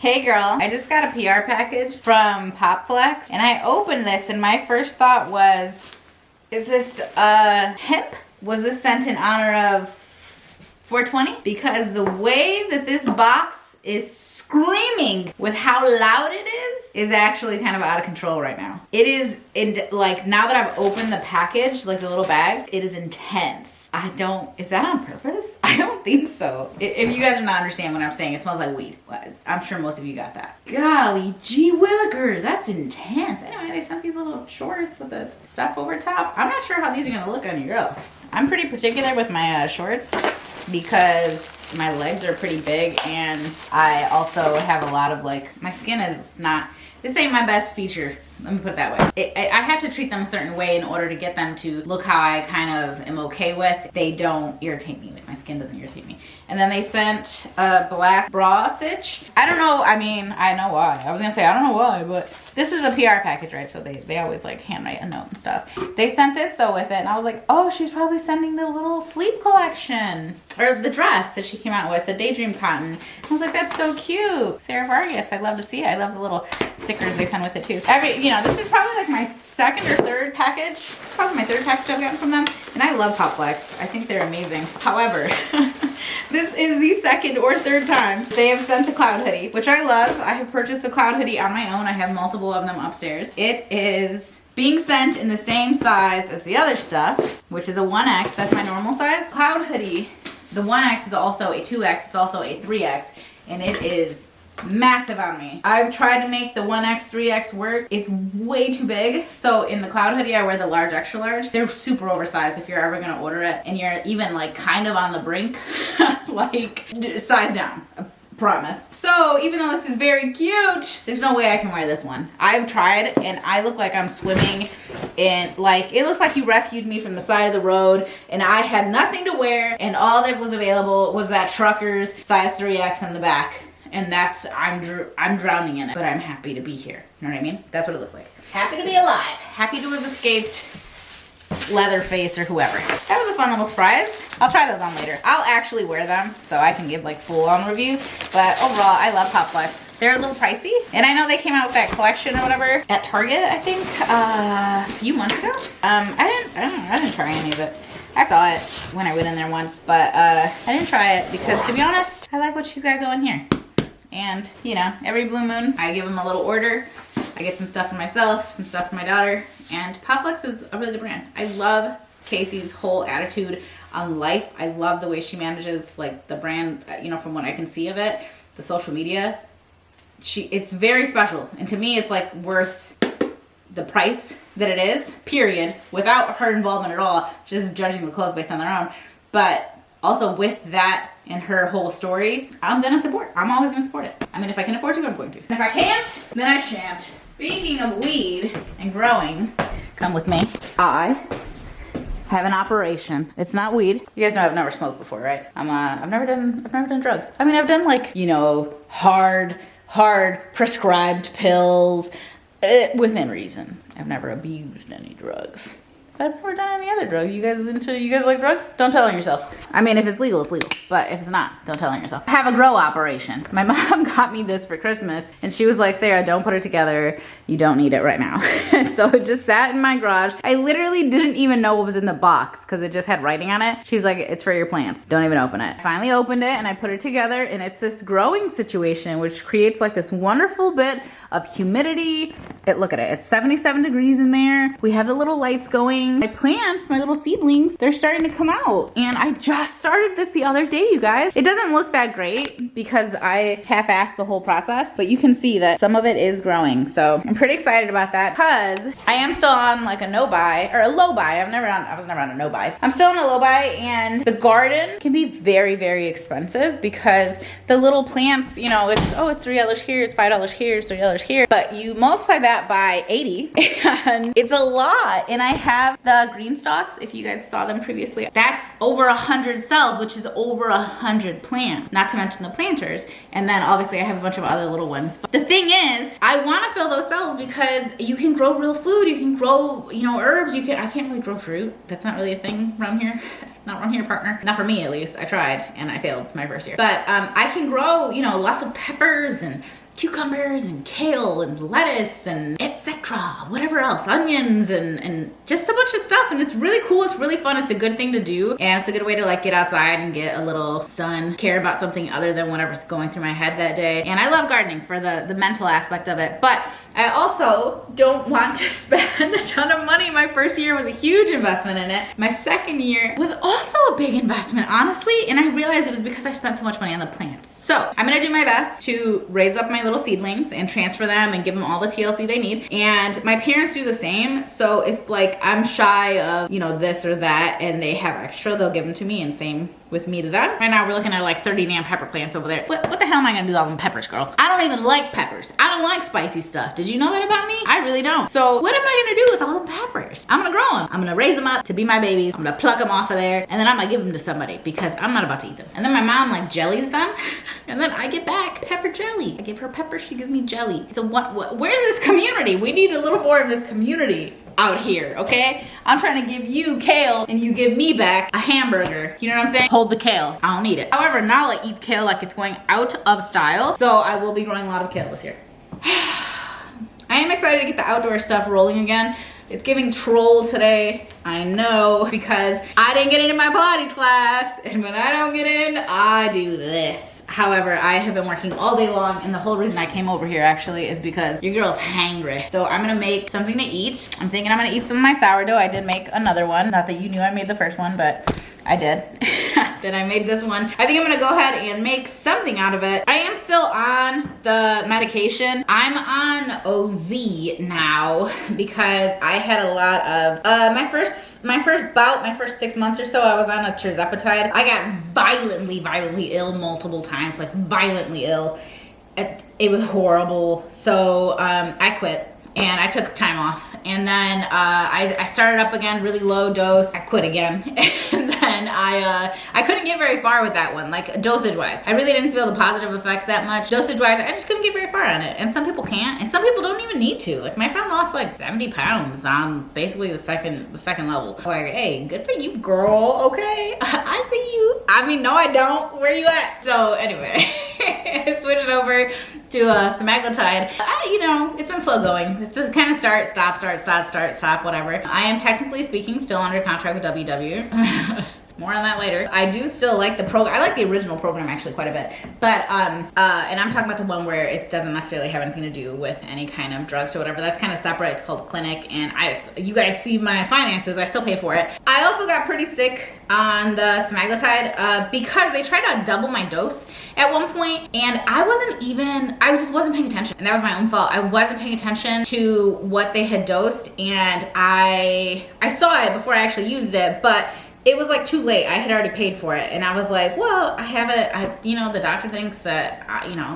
Hey girl, I just got a PR package from PopFlex and I opened this and my first thought was, is this hemp? Was this sent in honor of 420? Because the way that this box is screaming with how loud it is actually kind of out of control right now. It is, like, now that I've opened the package, like the little bag, it is intense. Is that on purpose? I don't think so. If you guys do not understand what I'm saying, it smells like weed. I'm sure most of you got that. Golly gee willikers, that's intense. Anyway, they sent these little shorts with the stuff over top. I'm not sure how these are gonna look on your girl. I'm pretty particular with my shorts because my legs are pretty big and I also have a lot of, like, my skin is not, this ain't my best feature. Let me put it that way. I have to treat them a certain way in order to get them to look how I kind of am okay with. They don't irritate me. Like, my skin doesn't irritate me. And then they sent a black bra stitch. I don't know. I mean, I know why. I was gonna say, I don't know why, but this is a PR package, right? So they always like handwrite a note and stuff. They sent this though with it and I was like, oh, she's probably sending the little sleep collection or the dress that she came out with, the Daydream Cotton. I was like, that's so cute. Sarah Vargas, I love to see it. I love the little stickers they send with it too. You know, this is probably like my second or third package. Probably my third package I've gotten from them. And I love PopFlex. I think they're amazing. However, this is the second or third time they have sent the cloud hoodie, which I love. I have purchased the cloud hoodie on my own. I have multiple of them upstairs. It is being sent in the same size as the other stuff, which is a 1X. That's my normal size. Cloud hoodie, the 1X is also a 2X. It's also a 3X. And it is massive on me. I've tried to make the 1X, 3X work. It's way too big. So in the cloud hoodie, I wear the large, extra large. They're super oversized if you're ever gonna order it and you're even like kind of on the brink, like size down. I promise. So even though this is very cute, there's no way I can wear this one. I've tried and I look like I'm swimming in, like, it looks like you rescued me from the side of the road and I had nothing to wear and all that was available was that trucker's size 3X in the back. And that's, I'm drowning in it, but I'm happy to be here. You know what I mean? That's what it looks like. Happy to be alive. Happy to have escaped Leatherface or whoever. That was a fun little surprise. I'll try those on later. I'll actually wear them so I can give like full-on reviews. But overall, I love PopFlex. They're a little pricey. And I know they came out with that collection or whatever at Target, I think, a few months ago. I didn't try any of it. I saw it when I went in there once, but I didn't try it because, to be honest, I like what she's got going here. And, you know, every blue moon, I give them a little order. I get some stuff for myself, some stuff for my daughter. And PopFlex is a really good brand. I love Casey's whole attitude on life. I love the way she manages, like, the brand, you know, from what I can see of it, the social media. It's very special. And to me, it's, like, worth the price that it is, period, without her involvement at all, just judging the clothes based on their own. But also with that and her whole story, I'm gonna support. I'm always gonna support it. I mean, if I can afford to, I'm going to. And if I can't, then I shan't. Speaking of weed and growing, come with me. I have an operation. It's not weed. You guys know I've never smoked before, right? I've never done drugs. I mean, I've done, like, you know, hard prescribed pills within reason. I've never abused any drugs. But I've never done any other drug. You guys like drugs? Don't tell on yourself. I mean, if it's legal, it's legal. But if it's not, don't tell on yourself. I have a grow operation. My mom got me this for Christmas and she was like, Sarah, don't put it together. You don't need it right now. So it just sat in my garage. I literally didn't even know what was in the box because it just had writing on it. She was like, it's for your plants. Don't even open it. I finally opened it and I put it together and it's this growing situation which creates like this wonderful bit of humidity. Look at it. It's 77 degrees in there. We have the little lights going. My plants, my little seedlings, they're starting to come out. And I just started this the other day, you guys. It doesn't look that great because I half-assed the whole process, but you can see that some of it is growing. So I'm pretty excited about that because I am still on like a no-buy or a low-buy. I was never on a no-buy. I'm still on a low-buy and the garden can be very, very expensive because the little plants, you know, it's $3 here, it's $5 here, it's $3 here, but you multiply that by 80 and it's a lot. And I have the green stalks, if you guys saw them previously, that's over 100 cells, which is over 100 plants, not to mention the planters. And then obviously I have a bunch of other little ones. But the thing is, I want to fill those cells because you can grow real food, you can grow, you know, herbs, I can't really grow fruit. That's not really a thing around here. Not around here, partner. Not for me, at least. I tried and I failed my first year. But I can grow, you know, lots of peppers and cucumbers and kale and lettuce and etc. Whatever else, onions and just a bunch of stuff. And it's really cool. It's really fun. It's a good thing to do. And it's a good way to like get outside and get a little sun, care about something other than whatever's going through my head that day. And I love gardening for the mental aspect of it. But I also don't want to spend a ton of money. My first year was a huge investment in it. My second year was also a big investment, honestly. And I realized it was because I spent so much money on the plants. So I'm gonna do my best to raise up my little seedlings and transfer them and give them all the TLC they need. And my parents do the same. So if like I'm shy of, you know, this or that and they have extra, they'll give them to me, and same with me to them. Right now we're looking at like 30 damn pepper plants over there. What the hell am I gonna do with all them peppers, girl? I don't even like peppers. I don't like spicy stuff. Did you know that about me? I really don't. So what am I gonna do with all the peppers? I'm gonna grow them. I'm gonna raise them up to be my babies. I'm gonna pluck them off of there, and then I'm gonna give them to somebody because I'm not about to eat them. And then my mom like jellies them, and then I get back pepper jelly. I give her pepper, she gives me jelly. So where's this community? We need a little more of this community out here, okay? I'm trying to give you kale and you give me back a hamburger. You know what I'm saying? Hold the kale. I don't need it. However, Nala eats kale like it's going out of style, so I will be growing a lot of kale this year. I am excited to get the outdoor stuff rolling again. It's giving troll today, I know, because I didn't get into my Pilates class, and when I don't get in, I do this. However, I have been working all day long, and the whole reason I came over here actually is because your girl's hangry. So I'm gonna make something to eat. I'm thinking I'm gonna eat some of my sourdough. I did make another one. Not that you knew I made the first one, but I did. Then I made this one. I think I'm gonna go ahead and make something out of it. I am still on the medication. I'm on OZ now because I had a lot of, my first bout, my first 6 months or so, I was on a tirzepatide. I got violently ill multiple times, like violently ill. It was horrible. So I quit. And I took time off, and then I started up again, really low dose. I quit again, and then I couldn't get very far with that one, like dosage wise. I really didn't feel the positive effects that much. Dosage wise, I just couldn't get very far on it, and some people can't, and some people don't even need to. Like my friend lost like 70 pounds on basically the second level. I was like, hey, good for you, girl. Okay, I see you. I mean, no, I don't. Where you at? So anyway, I switched over to semaglutide. You know, it's been slow going. It's just kind of start, stop, whatever. I am technically speaking still under contract with WW. More on that later. I do still like the program. I like the original program actually quite a bit. But, and I'm talking about the one where it doesn't necessarily have anything to do with any kind of drugs or whatever. That's kind of separate. It's called Clinic. And you guys see my finances. I still pay for it. I also got pretty sick on the semaglutide because they tried to double my dose at one point, and I just wasn't paying attention. And that was my own fault. I wasn't paying attention to what they had dosed, and I saw it before I actually used it, but it was like too late. I had already paid for it, and I was like, well, the doctor thinks that,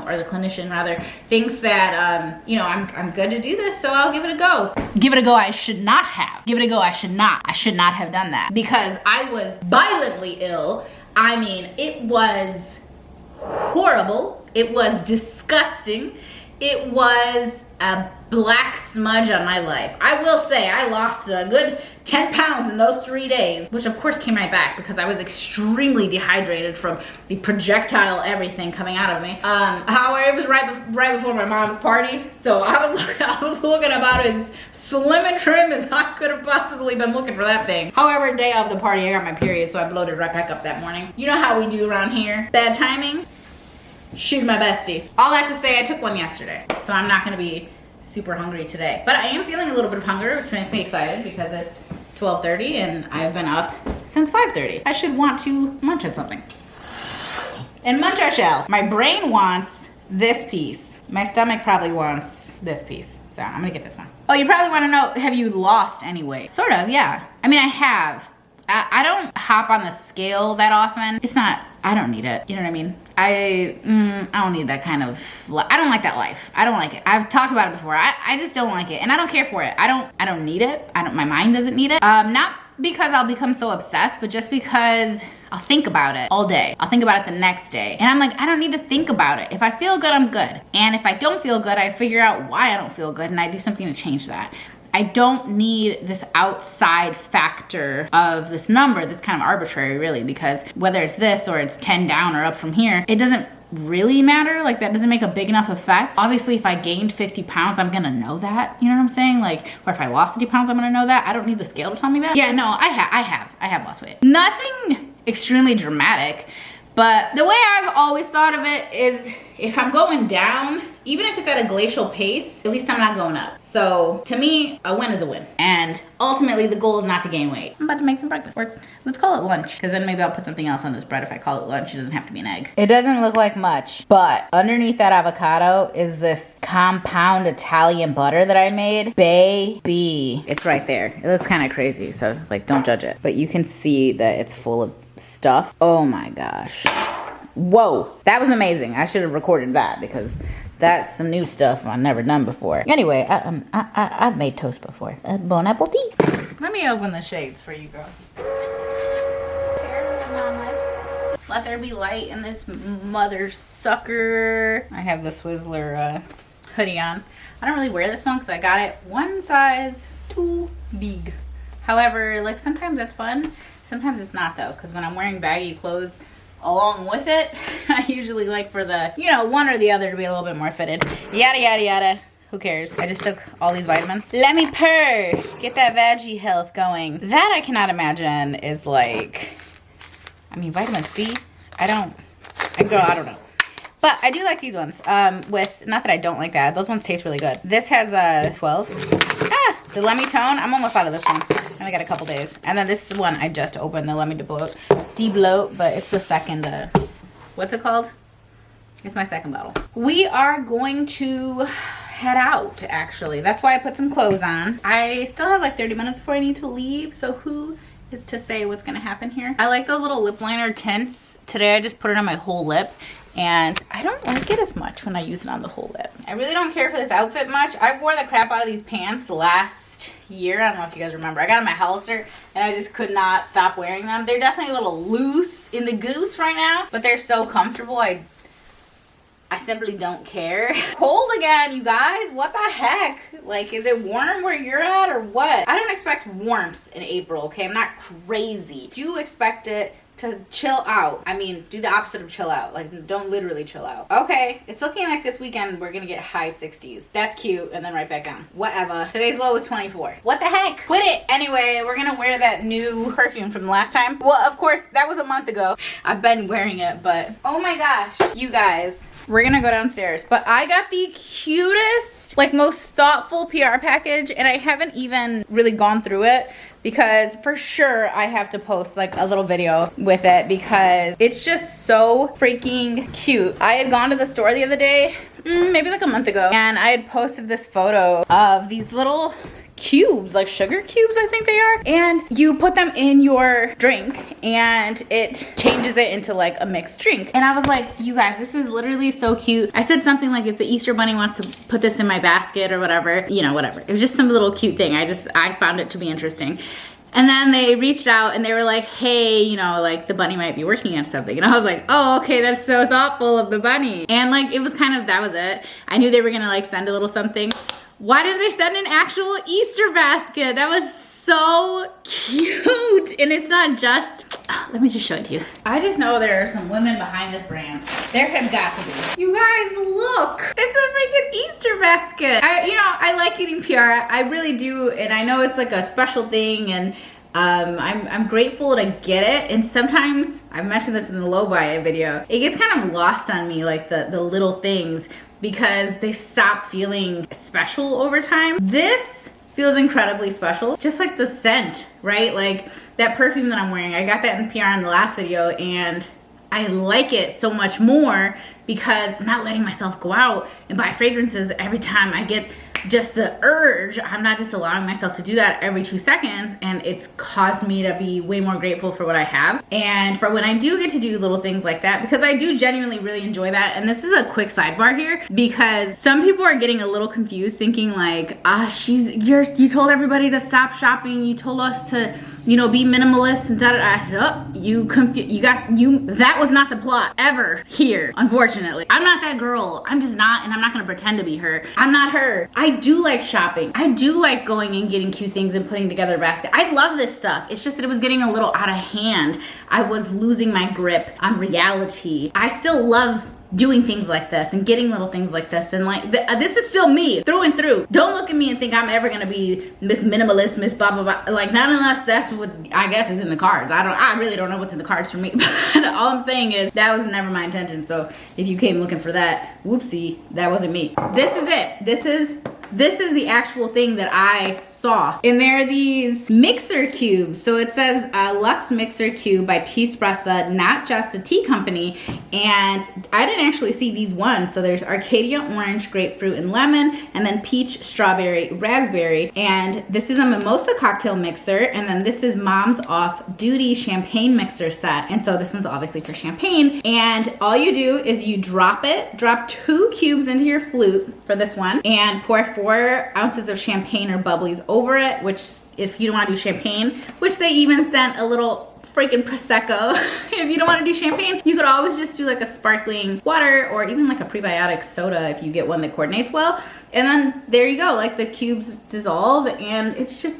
or the clinician rather, thinks that, I'm good to do this, so I'll give it a go. Give it a go I should not have. Give it a go I should not. I should not have done that because I was violently ill. I mean, it was horrible. It was disgusting. It was a black smudge on my life. I will say I lost a good 10 pounds in those 3 days, which of course came right back because I was extremely dehydrated from the projectile everything coming out of me. However, it was right before my mom's party, so I was looking about as slim and trim as I could have possibly been looking for that thing. However, day of the party, I got my period, so I bloated right back up that morning. You know how we do around here. Bad timing. She's my bestie. All that to say, I took one yesterday, so I'm not gonna be super hungry today. But I am feeling a little bit of hunger, which makes me excited because it's 12:30 and I've been up since 5:30. I should want to munch on something. And munch I shall. My brain wants this piece. My stomach probably wants this piece. So I'm gonna get this one. Oh, you probably wanna know, have you lost any weight? Sort of, yeah. I mean, I have. I don't hop on the scale that often. I don't need it. You know what I mean? I don't need that kind of, I don't like that life. I don't like it. I've talked about it before. I just don't like it, and I don't care for it. I don't need it. My mind doesn't need it. Not because I'll become so obsessed, but just because I'll think about it all day. I'll think about it the next day. And I'm like, I don't need to think about it. If I feel good, I'm good. And if I don't feel good, I figure out why I don't feel good and I do something to change that. I don't need this outside factor of this number that's kind of arbitrary really, because whether it's this or it's 10 down or up from here, it doesn't really matter. Like that doesn't make a big enough effect. Obviously, if I gained 50 pounds, I'm gonna know that. You know what I'm saying? Like, or if I lost 50 pounds, I'm gonna know that. I don't need the scale to tell me that. Yeah, no, I have lost weight. Nothing extremely dramatic, but the way I've always thought of it is if I'm going down, even if it's at a glacial pace, at least I'm not going up. So to me, a win is a win. And ultimately the goal is not to gain weight. I'm about to make some breakfast, or let's call it lunch, because then maybe I'll put something else on this bread. If I call it lunch, it doesn't have to be an egg. It doesn't look like much, but underneath that avocado is this compound Italian butter that I made. Baby, it's right there. It looks kind of crazy, so like don't judge it. But you can see that it's full of stuff. Oh my gosh. Whoa, that was amazing. I should have recorded that because that's some new stuff I've never done before. Anyway, I've made toast before. Bon appetit. Let me open the shades for you, girl. Let there be light in this mother sucker. I have the Swizzler hoodie on. I don't really wear this one because I got it one size too big. However, like sometimes that's fun. Sometimes it's not though, because when I'm wearing baggy clothes along with it, I usually like for the, you know, one or the other to be a little bit more fitted. Yada, yada, yada. Who cares? I just took all these vitamins. Let me purr. Get that veggie health going. That I cannot imagine is like, I mean, vitamin C? I don't know. But I do like these ones. With, not that I don't like that. Those ones taste really good. This has 12. The Let Me Tone. I'm almost out of this one. I only got a couple days. And then this one I just opened, the Let Me Debloat, but it's the second, what's it called? It's my second bottle. We are going to head out, actually. That's why I put some clothes on. I still have like 30 minutes before I need to leave, so who is to say what's gonna happen here? I like those little lip liner tints. Today I just put it on my whole lip, and I don't like it as much when I use it on the whole lip. I really don't care for this outfit much. I wore the crap out of these pants last year. I don't know if you guys remember. I got them at Hollister and I just could not stop wearing them. They're definitely a little loose in the goose right now, but they're so comfortable. I simply don't care. Cold again, you guys. What the heck? Like, is it warm where you're at or what? I don't expect warmth in April, okay? I'm not crazy. Do expect it to chill out. I mean, do the opposite of chill out. Like, don't literally chill out. Okay, it's looking like this weekend we're gonna get high 60s. That's cute, and then right back down. Whatever. Today's low is 24. What the heck? Quit it! Anyway, we're gonna wear that new perfume from the last time. Well, of course, that was a month ago. I've been wearing it, but oh my gosh, you guys. We're gonna go downstairs, but I got the cutest, like most thoughtful PR package, and I haven't even really gone through it because for sure I have to post like a little video with it because it's just so freaking cute. I had gone to the store the other day, maybe like a month ago, and I had posted this photo of these little cubes, like sugar cubes I think they are, and you put them in your drink and it changes it into like a mixed drink. And I was like, you guys, this is literally so cute. I said something like, if the Easter bunny wants to put this in my basket or whatever, you know, whatever. It was just some little cute thing. I found it to be interesting. And then they reached out and they were like, hey, you know, like the bunny might be working on something. And I was like, oh, okay, that's so thoughtful of the bunny. And like, it was kind of, that was it. I knew they were gonna like send a little something. Why did they send an actual Easter basket? That was so cute. And it's not just, let me just show it to you. I just know there are some women behind this brand. There have got to be. You guys, look. It's a freaking Easter basket. I like getting PR. I really do. And I know it's like a special thing, and I'm grateful to get it. And sometimes, I've mentioned this in the low buy video, it gets kind of lost on me, like the little things, because they stop feeling special over time. This feels incredibly special. Just like the scent, right? Like that perfume that I'm wearing, I got that in PR in the last video, and I like it so much more because I'm not letting myself go out and buy fragrances every time I get just the urge. I'm not just allowing myself to do that every 2 seconds, and it's caused me to be way more grateful for what I have and for when I do get to do little things like that, because I do genuinely really enjoy that. And this is a quick sidebar here because some people are getting a little confused, thinking like, you told everybody to stop shopping, you told us to, you know, be minimalist and da-da-da. I said, oh, that was not the plot ever here, unfortunately. I'm not that girl. I'm just not, and I'm not gonna pretend to be her. I'm not her. I do like shopping. I do like going and getting cute things and putting together a basket. I love this stuff. It's just that it was getting a little out of hand. I was losing my grip on reality. I still love doing things like this and getting little things like this, and like this is still me through and through. Don't look at me and think I'm ever gonna be Miss Minimalist, Miss blah blah blah. Like, not unless that's what I guess is in the cards. I really don't know what's in the cards for me. But all I'm saying is that was never my intention. So if you came looking for that, whoopsie, that wasn't me. This is it. This is the actual thing that I saw. And there are these mixer cubes. So it says Luxe Mixer Cube by Teespressa, not just a tea company. And I didn't actually see these ones. So there's Arcadia Orange, Grapefruit, and Lemon, and then Peach, Strawberry, Raspberry. And this is a mimosa cocktail mixer. And then this is Mom's Off Duty Champagne Mixer Set. And so this one's obviously for champagne. And all you do is you drop 2 cubes into your flute for this one, and pour 4 ounces of champagne or bubblies over it, which if you don't want to do champagne, which they even sent a little freaking Prosecco. If you don't want to do champagne, you could always just do like a sparkling water or even like a prebiotic soda if you get one that coordinates well. And then there you go, like the cubes dissolve, and it's just,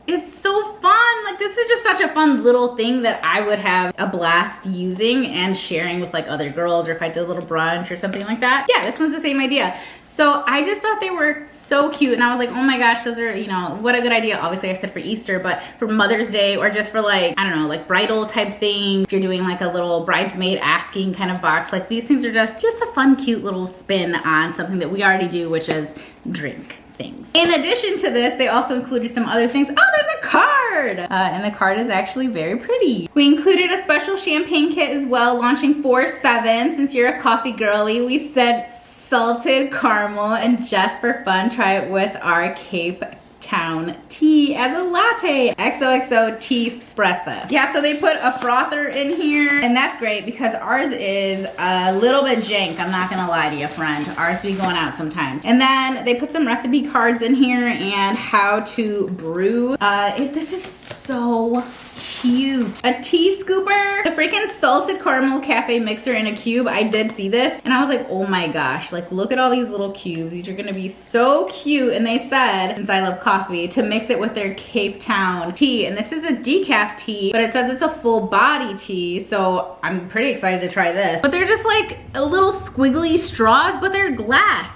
it's so fun. Like, this is just such a fun little thing that I would have a blast using and sharing with like other girls, or if I did a little brunch or something like that. Yeah, this one's the same idea. So I just thought they were so cute, and I was like, oh my gosh, those are, you know, what a good idea. Obviously I said for Easter, but for Mother's Day, or just for like, I don't know, like bridal type thing. If you're doing like a little bridesmaid asking kind of box, like these things are just a fun, cute little spin on something that we already do, which is drink things. In addition to this, they also included some other things. Oh, there's a card! And the card is actually very pretty. We included a special champagne kit as well, launching 4/7. Since you're a coffee girly, we sent salted caramel, and just for fun, try it with our Cape Town tea as a latte. XOXO Tea Espresso. Yeah, so they put a frother in here, and that's great because ours is a little bit jank. I'm not gonna lie to you, friend. Ours be going out sometimes. And then they put some recipe cards in here and how to brew. This is so cute. A tea scooper, the freaking salted caramel cafe mixer in a cube. I did see this and I was like, oh my gosh, like look at all these little cubes. These are gonna be so cute. And they said, since I love coffee, to mix it with their Cape Town tea. And this is a decaf tea, but it says it's a full body tea. So I'm pretty excited to try this. But they're just like a little squiggly straws, but they're glass.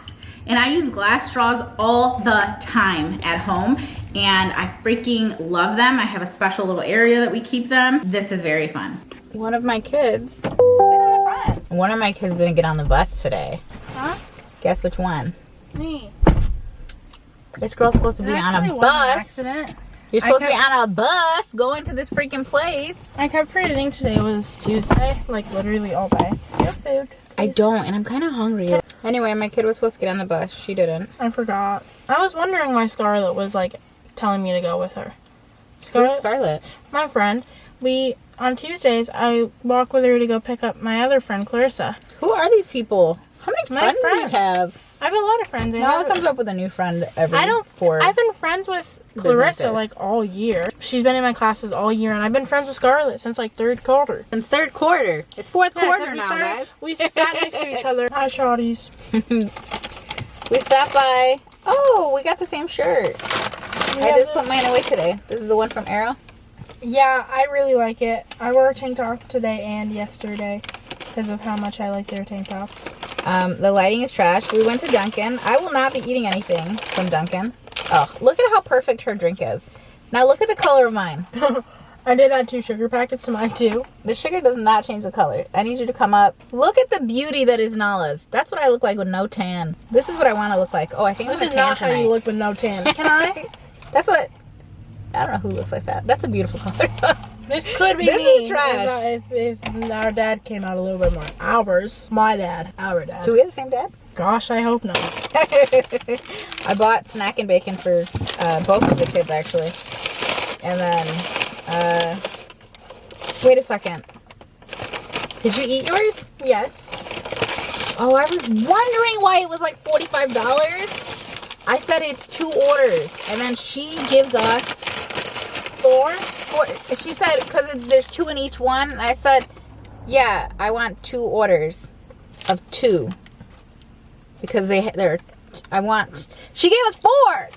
And I use glass straws all the time at home, and I freaking love them. I have a special little area that we keep them. This is very fun. One of my kids sit in the front. One of my kids didn't get on the bus today. Huh? Guess which one? Me. This girl's supposed to be on a bus. Accident. You're supposed to be on a bus going to this freaking place. I kept forgetting today was Tuesday, like literally all day. You have food? I don't, and I'm kind of hungry. Anyway, my kid was supposed to get on the bus. She didn't. I forgot. I was wondering why Scarlett was like telling me to go with her. Who's Scarlett? My friend. On Tuesdays, I walk with her to go pick up my other friend, Clarissa. Who are these people? How many friends do you have? I have a lot of friends. Noah comes up with a new friend every I've been friends with Clarissa like all year. She's been in my classes all year, and I've been friends with Scarlett since like third quarter. Since third quarter. It's fourth quarter now, guys. We sat next to each other. Hi, shawties. We stopped by. Oh, we got the same shirt. I just put mine away today. This is the one from Arrow? Yeah, I really like it. I wore a tank top today and yesterday because of how much I like their tank tops. The lighting is trash. We went to Dunkin'. I will not be eating anything from Dunkin'. Oh, look at how perfect her drink is. Now look at the color of mine. I did add 2 sugar packets to mine too. The sugar does not change the color. I need you to come up. Look at the beauty that is Nala's. That's what I look like with no tan. This is what I want to look like. Oh, I think I'm gonna tan tonight. This is not how you look with no tan. Can I? That's what... I don't know who looks like that. That's a beautiful color. This could be this me. This is trash. If our dad came out a little bit more. Our dad. Do we have the same dad? Gosh, I hope not. I bought snack and bacon for both of the kids, actually. And then, wait a second. Did you eat yours? Yes. Oh, I was wondering why it was like $45. I said it's 2 orders. And then she gives us 4. She said, because there's 2 in each one. And I said, yeah, I want 2 orders of 2. Because they're She gave us 4.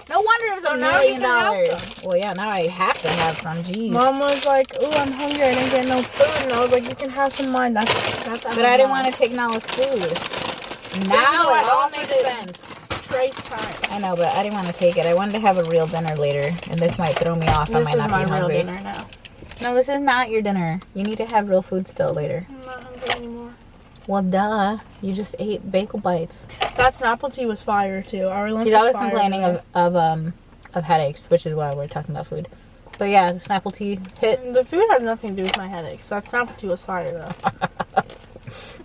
No wonder it was $1 million. Some. Well, yeah, now I have to have some. Jeez. Mom was like, "Ooh, I'm hungry. I didn't get no food," and I was like, "You can have some of mine." That's. But I didn't want to take Nala's food. Now it all makes sense. Trace time. I know, but I didn't want to take it. I wanted to have a real dinner later, and this might throw me off. I might not be hungry. This is my real dinner now. No, this is not your dinner. You need to have real food still later. I'm not hungry anymore. Well, duh. You just ate bagel bites. That Snapple tea was fire too. Our lunch She's was always fire complaining of headaches, which is why we're talking about food. But yeah, the Snapple tea hit. The food has nothing to do with my headaches. That Snapple tea was fire though.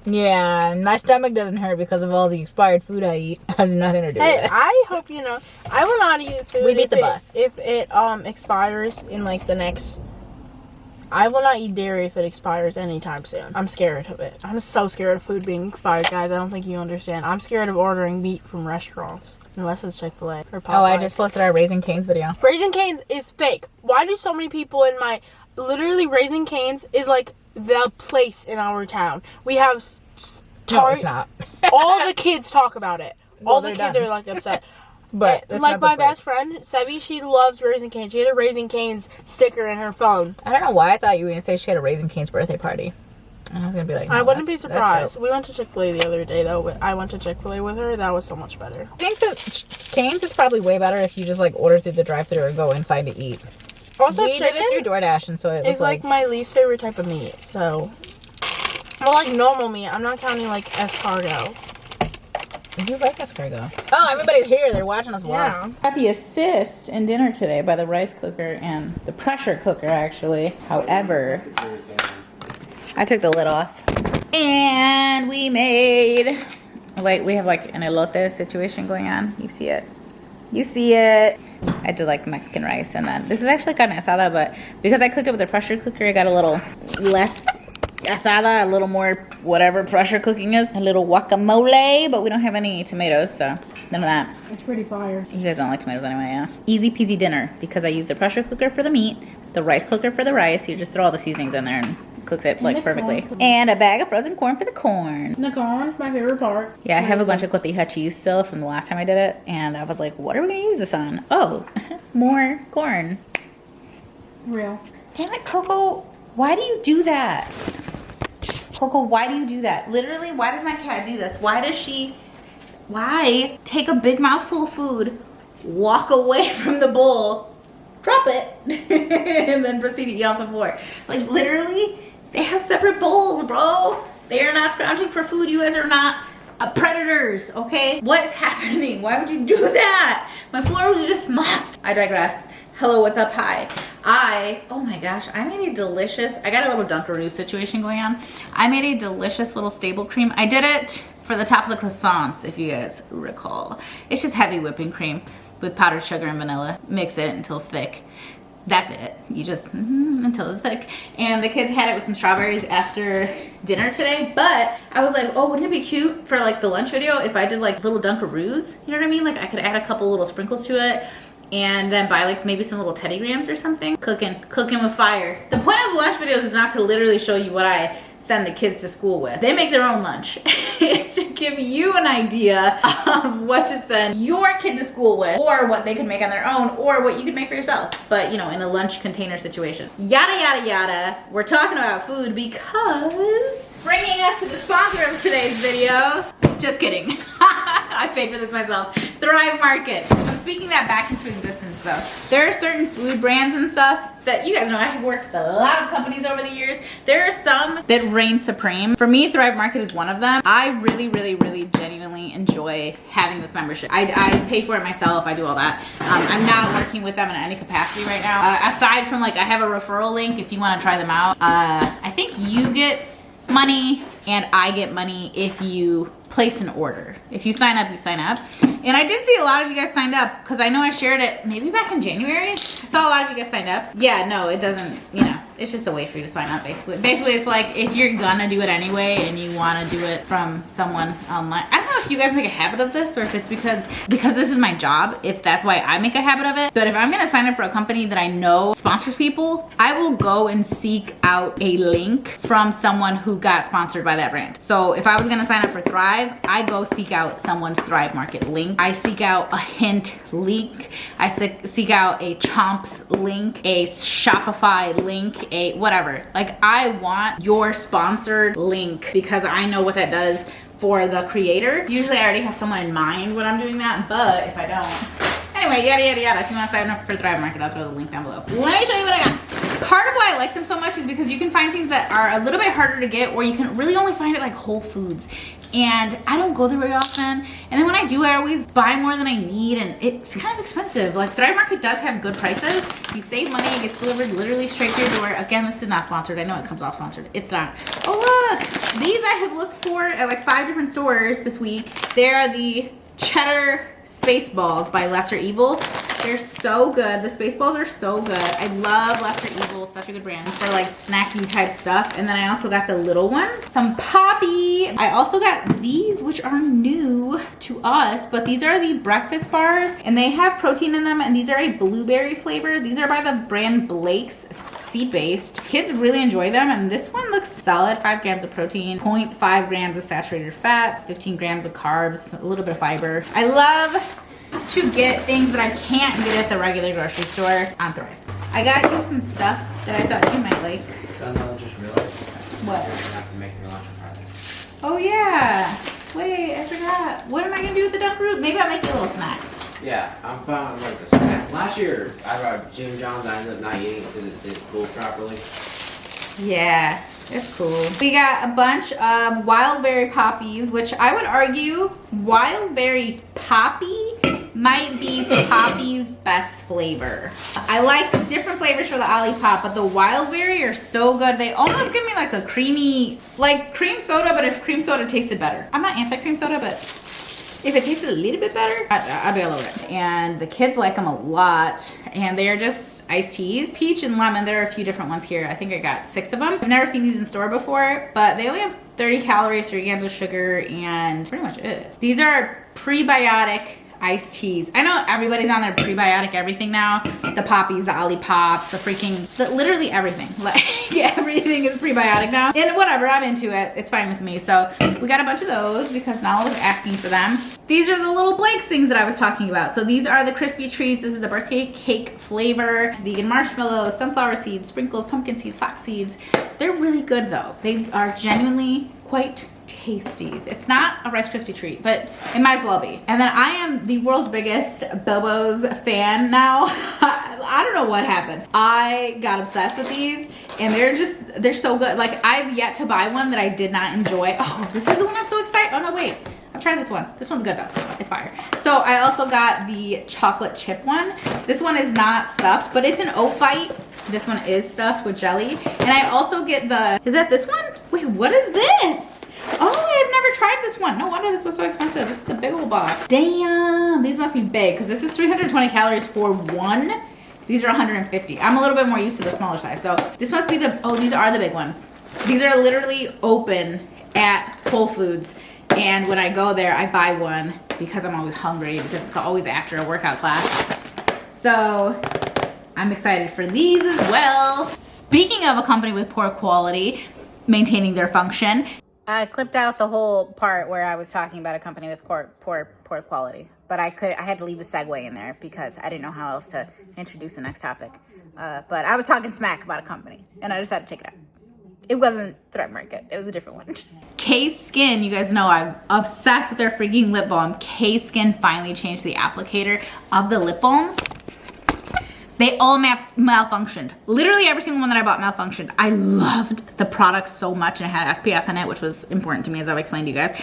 Yeah, and my stomach doesn't hurt because of all the expired food I eat. It has nothing to do with it. I hope you know. I will not eat food. We beat the bus. If it expires in like the next. I will not eat dairy if it expires anytime soon. I'm scared of it. I'm so scared of food being expired, guys. I don't think you understand. I'm scared of ordering meat from restaurants. Unless it's Chick-fil-A or Popeyes. Oh, I just posted our Raising Cane's video. Raising Cane's is fake. Why do so many people in my... Literally, Raising Cane's is like the place in our town. We have... No, it's not. All the kids talk about it. Well, all the kids are like upset. But like my best friend, Sevi, she loves Raising Cane's. She had a Raising Cane's sticker in her phone. I don't know why I thought you were going to say she had a Raising Cane's birthday party. And I was going to be like, no, I wouldn't be surprised. We went to Chick-fil-A the other day, though. I went to Chick-fil-A with her. That was so much better. I think that Cane's is probably way better if you just, like, order through the drive-thru or go inside to eat. Also, we did it through DoorDash, and so it was it's like my least favorite type of meat, so... Well, like normal meat. I'm not counting, like, escargot. You like escargot. Oh, everybody's here. They're watching us vlog. Yeah. Happy assist in dinner today by the rice cooker and the pressure cooker, actually. However, I took the lid off. And we made... Wait, we have like an elote situation going on. You see it. You see it. I did like Mexican rice, and then this is actually carne asada, but because I cooked it with a pressure cooker, I got a little less asada, a little more whatever pressure cooking is. A little guacamole, but we don't have any tomatoes, so none of that. It's pretty fire. You guys don't like tomatoes anyway, yeah? Easy peasy dinner, because I used the pressure cooker for the meat, the rice cooker for the rice. You just throw all the seasonings in there and cooks it like perfectly. And a bag of frozen corn for the corn. The corn's my favorite part. Yeah, I have a bunch of cotija cheese still from the last time I did it, and I was like, what are we gonna use this on? Oh, more corn. Real. Damn it, Coco, why do you do that? Coco, why do you do that? Literally, why does my cat do this? Why take a big mouthful of food, walk away from the bowl, drop it, and then proceed to eat off the floor? Like, literally, they have separate bowls, bro. They are not scrounging for food. You guys are not predators, okay? What is happening? Why would you do that? My floor was just mopped. I digress. Hello, what's up? Hi. Oh my gosh, I made a delicious, I got a little Dunkaroo situation going on. I made a delicious little stable cream. I did it for the top of the croissants, if you guys recall. It's just heavy whipping cream with powdered sugar and vanilla. Mix it until it's thick. That's it. You just, until it's thick. And the kids had it with some strawberries after dinner today, but I was like, oh, wouldn't it be cute for like the lunch video if I did like little Dunkaroos? You know what I mean? Like I could add a couple little sprinkles to it, and then buy like maybe some little Teddy Grahams or something. Cooking with fire. The point of lunch videos is not to literally show you what I send the kids to school with. They make their own lunch. It's to give you an idea of what to send your kid to school with, or what they could make on their own, or what you could make for yourself, but you know, in a lunch container situation. Yada yada yada. We're talking about food because bringing us to the sponsor of today's video. Just kidding. I paid for this myself. Thrive Market. I'm speaking that back into existence though. There are certain food brands and stuff that you guys know I've worked with a lot of companies over the years. There are some that reign supreme. For me, Thrive Market is one of them. I really genuinely enjoy having this membership. I pay for it myself. I do all that. I'm not working with them in any capacity right now. Aside from like I have a referral link if you want to try them out. I think you get money and I get money if you place an order. If you sign up, you sign up. And I did see a lot of you guys signed up because I know I shared it maybe back in January. I saw a lot of you guys signed up. Yeah, no, it doesn't, you know, It's just a way for you to sign up, basically. Basically, it's like if you're gonna do it anyway and you want to do it from someone online. I don't know if you guys make a habit of this or if it's because this is my job, if that's why I make a habit of it. But if I'm gonna sign up for a company that I know sponsors people, I will go and seek out a link from someone who got sponsored by that brand. So if I was gonna sign up for Thrive, I go seek out someone's Thrive Market link. I seek out a Hint link. I seek out a Chomps link, a Shopify link, a whatever. Like, I want your sponsored link because I know what that does for the creator. Usually I already have someone in mind when I'm doing that, but if I don't. Anyway, yada, yada, yada. If you want to sign up for Thrive Market, I'll throw the link down below. Let me show you what I got. Part of why I like them so much is because you can find things that are a little bit harder to get, or you can really only find it like Whole Foods. And I don't go there very often. And then when I do, I always buy more than I need, and it's kind of expensive. Like, Thrive Market does have good prices. You save money, it gets delivered literally straight to your door. Again, this is not sponsored. I know it comes off sponsored. It's not. Oh, look. These I have looked for at like 5 different stores this week. They are the Cheddar Space Balls by Lesser Evil. They're so good. The Space Balls are so good. I love Lesser Evil. Such a good brand for like snacky type stuff. And then I also got the little ones. Some Poppy. I also got these, which are new to us, but these are the breakfast bars and they have protein in them, and these are a blueberry flavor. These are by the brand Blake's, seed-based. Kids really enjoy them, and this one looks solid. 5 grams of protein, 0.5 grams of saturated fat, 15 grams of carbs, a little bit of fiber. I love to get things that I can't get at the regular grocery store on Thrive. I got you some stuff that I thought you might like. I just realized. What? We're gonna have to make me lunch on Friday. Oh yeah. Wait, I forgot. What am I gonna do with the duck root? Maybe I'll make you a little snack. Yeah, I'm fine with like a snack. Last year, I brought Jim John's. I ended up not eating it because it didn't cool properly. Yeah, it's cool. We got a bunch of wild berry poppies, which I would argue wild berry poppy might be Poppy's best flavor. I like different flavors for the Olipop, but the wild berry are so good. They almost give me like a creamy, like cream soda, but if cream soda tasted better. I'm not anti-cream soda, but if it tasted a little bit better, I'd be all over it. And the kids like them a lot, and they are just iced teas. Peach and lemon, there are a few different ones here. I think I got 6 of them. I've never seen these in store before, but they only have 30 calories, 3 grams of sugar, and pretty much it. These are prebiotic iced teas. I know everybody's on their prebiotic everything now. The poppies, the Olipops, literally everything. Like, everything is prebiotic now. And whatever, I'm into it. It's fine with me. So we got a bunch of those because Nala was asking for them. These are the little Blake's things that I was talking about. So these are the crispy treats. This is the birthday cake flavor, vegan marshmallows, sunflower seeds, sprinkles, pumpkin seeds, fox seeds. They're really good though. They are genuinely quite tasty. It's not a Rice Krispie treat, but it might as well be. And then I am the world's biggest Bobo's fan now. I don't know what happened. I got obsessed with these, and they're so good. Like, I've yet to buy one that I did not enjoy. Oh, this is the one I'm so excited. Oh no, wait. I've tried this one. This one's good though. It's fire. So I also got the chocolate chip one. This one is not stuffed, but it's an oat bite. This one is stuffed with jelly. And I also get is that this one? Wait, what is this? Oh, I've never tried this one. No wonder this was so expensive. This is a big old box. Damn, these must be big because this is 320 calories for one. These are 150. I'm a little bit more used to the smaller size. So this must be these are the big ones. These are literally open at Whole Foods. And when I go there, I buy one because I'm always hungry because it's always after a workout class. So I'm excited for these as well. Speaking of a company with poor quality, maintaining their function, I clipped out the whole part where I was talking about a company with poor quality, but I had to leave the segue in there because I didn't know how else to introduce the next topic. But I was talking smack about a company, and I decided to take it out. It wasn't Thrive Market. It was a different one. K-Skin, you guys know I'm obsessed with their freaking lip balm. K-Skin finally changed the applicator of the lip balms. They all malfunctioned. Literally every single one that I bought malfunctioned. I loved the product so much, and it had SPF in it, which was important to me, as I've explained to you guys.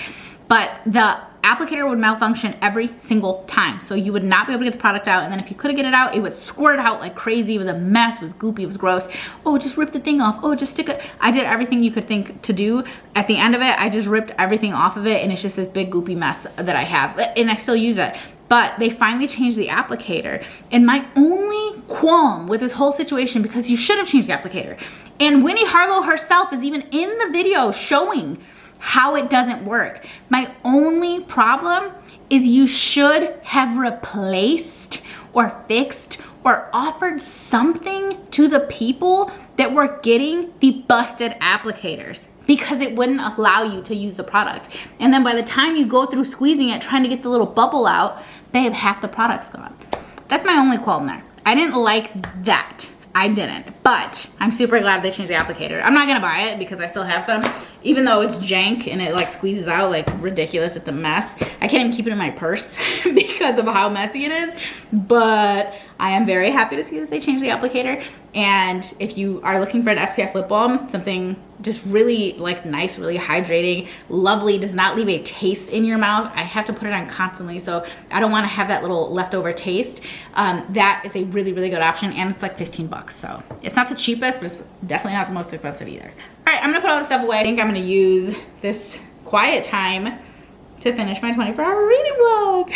But the applicator would malfunction every single time. So you would not be able to get the product out, and then if you couldn't get it out, it would squirt out like crazy. It was a mess, it was goopy, it was gross. Oh, just rip the thing off. Oh, just stick it. I did everything you could think to do. At the end of it, I just ripped everything off of it, and it's just this big goopy mess that I have, and I still use it. But they finally changed the applicator. And my only qualm with this whole situation, because you should have changed the applicator, and Winnie Harlow herself is even in the video showing how it doesn't work. My only problem is you should have replaced or fixed or offered something to the people that were getting the busted applicators, because it wouldn't allow you to use the product. And then by the time you go through squeezing it, trying to get the little bubble out, babe, half the product's gone. That's my only qualm there. I didn't like that. I didn't, but I'm super glad they changed the applicator. I'm not gonna buy it because I still have some, even though it's jank and it like squeezes out like ridiculous. It's a mess. I can't even keep it in my purse because of how messy it is, but I am very happy to see that they changed the applicator. And if you are looking for an SPF lip balm, something just really like nice, really hydrating, lovely, does not leave a taste in your mouth. I have to put it on constantly, so I don't want to have that little leftover taste. That is a really, really good option, and it's like 15 bucks. So it's not the cheapest, but it's definitely not the most expensive either. All right, I'm gonna put all this stuff away. I think I'm gonna use this quiet time to finish my 24-hour reading vlog.